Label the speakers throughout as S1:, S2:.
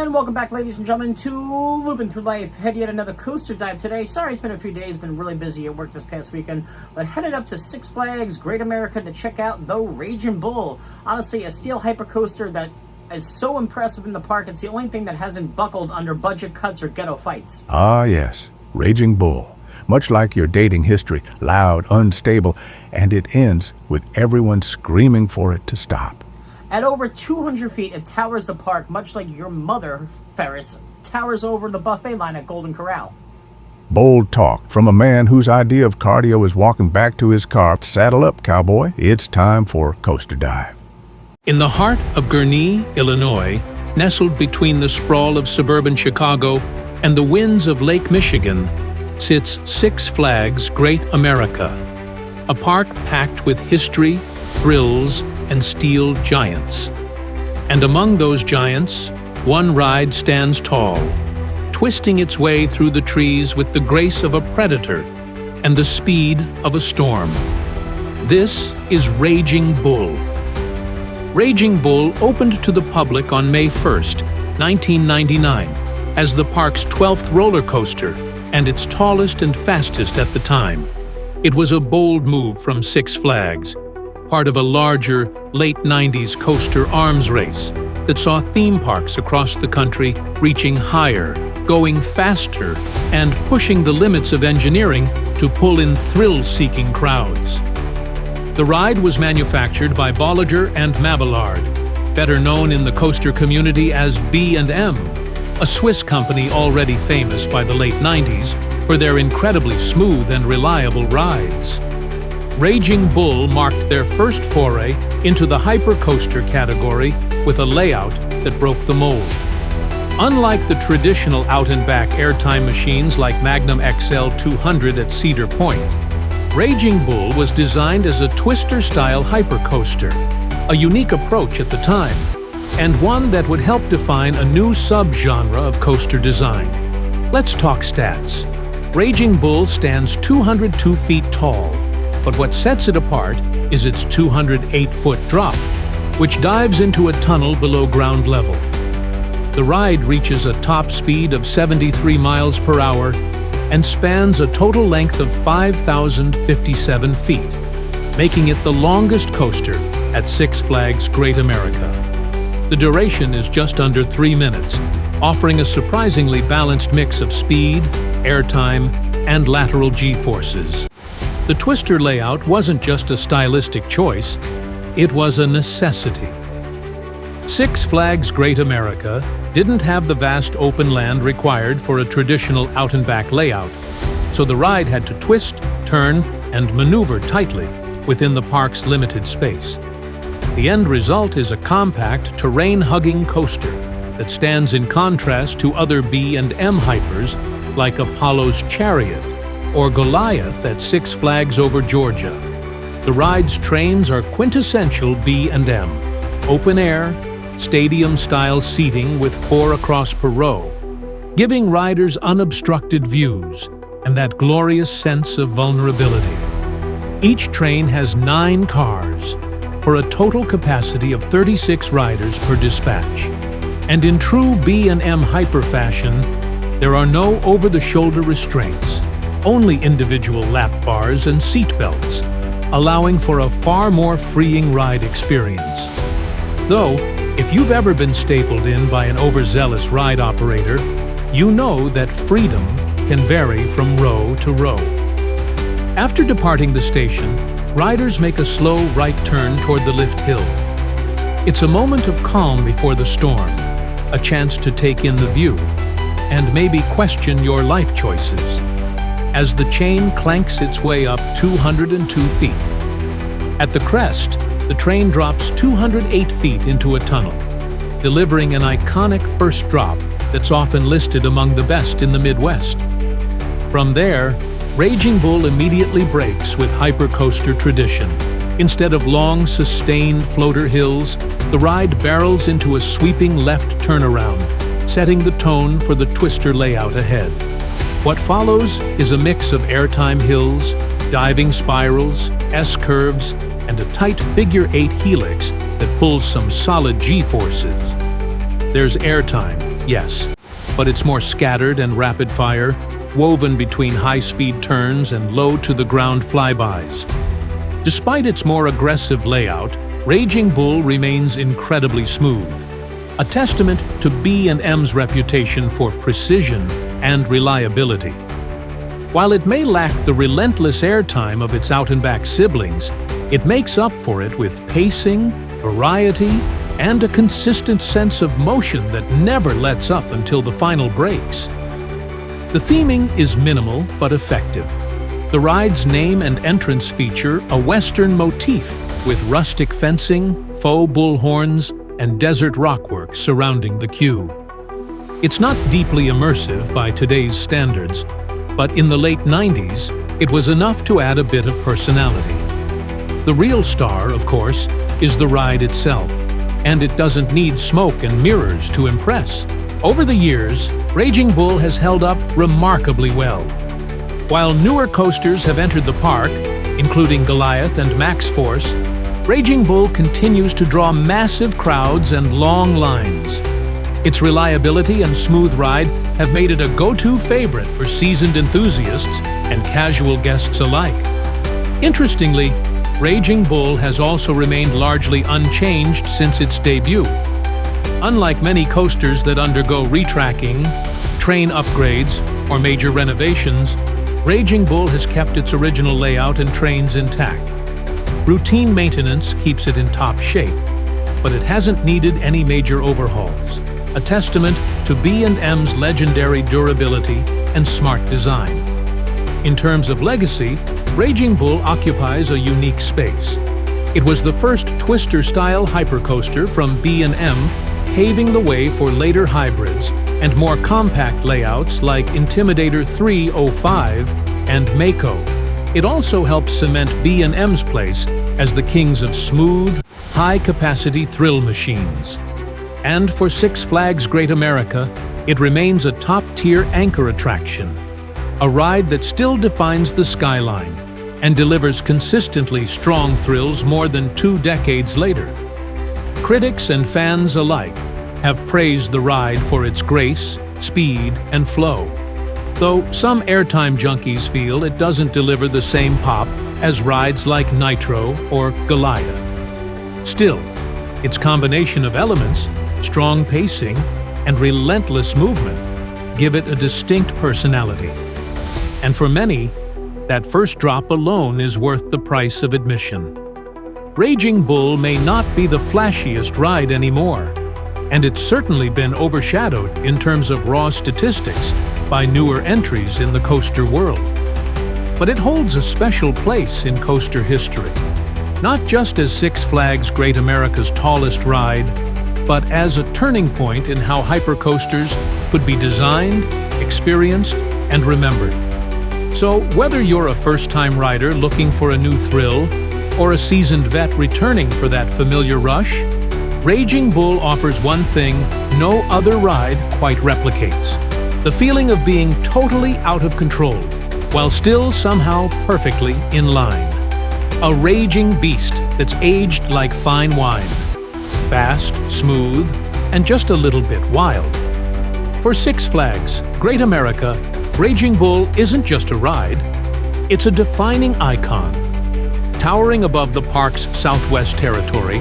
S1: And welcome back, ladies and gentlemen, to Loopin Through Life. Head yet another coaster dive today. Sorry, it's been a few days, been really busy at work this past weekend, but headed up to Six Flags Great America to check out the Raging Bull. Honestly, a steel hypercoaster that is so impressive in the park. It's the only thing that hasn't buckled under budget cuts or ghetto fights.
S2: Ah, yes, Raging Bull. Much like your dating history, loud, unstable, and it ends with everyone screaming for it to stop.
S1: At over 200 feet, it towers the park, much like your mother, Ferris, towers over the buffet line at Golden Corral.
S2: Bold talk from a man whose idea of cardio is walking back to his car. Saddle up, cowboy. It's time for Coaster Dive.
S3: In the heart of Gurnee, Illinois, nestled between the sprawl of suburban Chicago and the winds of Lake Michigan, sits Six Flags Great America, a park packed with history, thrills, and steel giants. And among those giants, one ride stands tall, twisting its way through the trees with the grace of a predator and the speed of a storm. This is Raging Bull. Raging Bull opened to the public on May 1st, 1999, as the park's 12th roller coaster and its tallest and fastest at the time. It was a bold move from Six Flags, part of a larger, late 90s coaster arms race that saw theme parks across the country reaching higher, going faster, and pushing the limits of engineering to pull in thrill-seeking crowds. The ride was manufactured by Bolliger and Mabillard, better known in the coaster community as B&M, a Swiss company already famous by the late 90s for their incredibly smooth and reliable rides. Raging Bull marked their first foray into the hypercoaster category with a layout that broke the mold. Unlike the traditional out-and-back airtime machines like Magnum XL 200 at Cedar Point, Raging Bull was designed as a twister-style hypercoaster, a unique approach at the time, and one that would help define a new subgenre of coaster design. Let's talk stats. Raging Bull stands 202 feet tall, but what sets it apart is its 208-foot drop, which dives into a tunnel below ground level. The ride reaches a top speed of 73 miles per hour and spans a total length of 5,057 feet, making it the longest coaster at Six Flags Great America. The duration is just under 3 minutes, offering a surprisingly balanced mix of speed, airtime, and lateral G-forces. The twister layout wasn't just a stylistic choice, it was a necessity. Six Flags Great America didn't have the vast open land required for a traditional out-and-back layout, so the ride had to twist, turn, and maneuver tightly within the park's limited space. The end result is a compact, terrain-hugging coaster that stands in contrast to other B&M hypers like Apollo's Chariot or Goliath at Six Flags over Georgia. The ride's trains are quintessential B&M, open air, stadium-style seating with 4 across per row, giving riders unobstructed views and that glorious sense of vulnerability. Each train has 9 cars, for a total capacity of 36 riders per dispatch. And in true B&M hyper fashion, there are no over-the-shoulder restraints, only individual lap bars and seat belts, allowing for a far more freeing ride experience. Though, if you've ever been stapled in by an overzealous ride operator, you know that freedom can vary from row to row. After departing the station, riders make a slow right turn toward the lift hill. It's a moment of calm before the storm, a chance to take in the view, and maybe question your life choices, as the chain clanks its way up 202 feet. At the crest, the train drops 208 feet into a tunnel, delivering an iconic first drop that's often listed among the best in the Midwest. From there, Raging Bull immediately breaks with hypercoaster tradition. Instead of long, sustained floater hills, the ride barrels into a sweeping left turnaround, setting the tone for the twister layout ahead. What follows is a mix of airtime hills, diving spirals, S-curves, and a tight figure-8 helix that pulls some solid G-forces. There's airtime, yes, but it's more scattered and rapid-fire, woven between high-speed turns and low-to-the-ground flybys. Despite its more aggressive layout, Raging Bull remains incredibly smooth, a testament to B&M's reputation for precision and reliability. While it may lack the relentless airtime of its out-and-back siblings, it makes up for it with pacing, variety, and a consistent sense of motion that never lets up until the final brakes. The theming is minimal but effective. The ride's name and entrance feature a Western motif with rustic fencing, faux bull horns, and desert rockwork surrounding the queue. It's not deeply immersive by today's standards, but in the late 90s, it was enough to add a bit of personality. The real star, of course, is the ride itself, and it doesn't need smoke and mirrors to impress. Over the years, Raging Bull has held up remarkably well. While newer coasters have entered the park, including Goliath and Max Force, Raging Bull continues to draw massive crowds and long lines. Its reliability and smooth ride have made it a go-to favorite for seasoned enthusiasts and casual guests alike. Interestingly, Raging Bull has also remained largely unchanged since its debut. Unlike many coasters that undergo retracking, train upgrades, or major renovations, Raging Bull has kept its original layout and trains intact. Routine maintenance keeps it in top shape, but it hasn't needed any major overhauls, a testament to B&M's legendary durability and smart design. In terms of legacy, Raging Bull occupies a unique space. It was the first twister-style hypercoaster from B&M, paving the way for later hybrids and more compact layouts like Intimidator 305 and Mako. It also helps cement B&M's place as the kings of smooth, high-capacity thrill machines. And for Six Flags Great America, it remains a top-tier anchor attraction, a ride that still defines the skyline and delivers consistently strong thrills more than 2 decades later. Critics and fans alike have praised the ride for its grace, speed, and flow, though some airtime junkies feel it doesn't deliver the same pop as rides like Nitro or Goliath. Still, its combination of elements, strong pacing, and relentless movement give it a distinct personality. And for many, that first drop alone is worth the price of admission. Raging Bull may not be the flashiest ride anymore, and it's certainly been overshadowed in terms of raw statistics by newer entries in the coaster world. But it holds a special place in coaster history, not just as Six Flags Great America's tallest ride, but as a turning point in how hypercoasters could be designed, experienced, and remembered. So whether you're a first-time rider looking for a new thrill, or a seasoned vet returning for that familiar rush, Raging Bull offers one thing no other ride quite replicates: the feeling of being totally out of control, while still somehow perfectly in line. A raging beast that's aged like fine wine. Fast, smooth, and just a little bit wild. For Six Flags Great America, Raging Bull isn't just a ride, it's a defining icon. Towering above the park's southwest territory,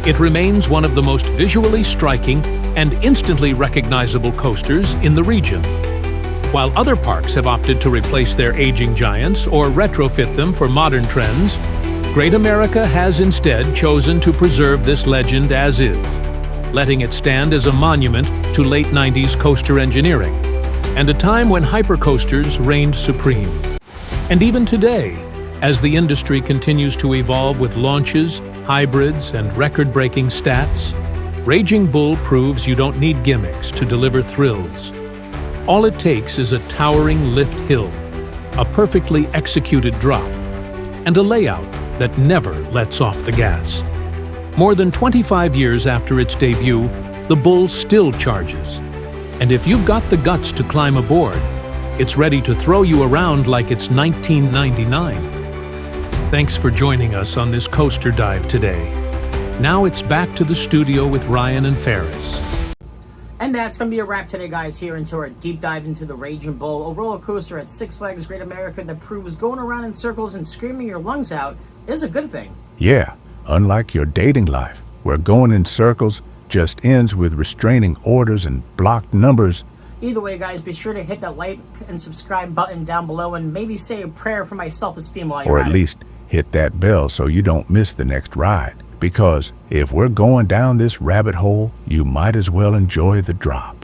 S3: it remains one of the most visually striking and instantly recognizable coasters in the region. While other parks have opted to replace their aging giants or retrofit them for modern trends, Great America has instead chosen to preserve this legend as is, letting it stand as a monument to late 90s coaster engineering, and a time when hypercoasters reigned supreme. And even today, as the industry continues to evolve with launches, hybrids, and record-breaking stats, Raging Bull proves you don't need gimmicks to deliver thrills. All it takes is a towering lift hill, a perfectly executed drop, and a layout that never lets off the gas. More than 25 years after its debut, the Bull still charges. And if you've got the guts to climb aboard, it's ready to throw you around like it's 1999. Thanks for joining us on this coaster dive today. Now it's back to the studio with Ryan and Ferris.
S1: And that's going to be a wrap today, guys, here into our deep dive into the Raging Bull, a roller coaster at Six Flags Great America that proves going around in circles and screaming your lungs out is a good thing.
S2: Yeah, unlike your dating life, where going in circles just ends with restraining orders and blocked numbers.
S1: Either way, guys, be sure to hit that like and subscribe button down below and maybe say a prayer for my self-esteem while you're
S2: Or
S1: at
S2: at
S1: it.
S2: least hit that bell so you don't miss the next ride. Because if we're going down this rabbit hole, you might as well enjoy the drop.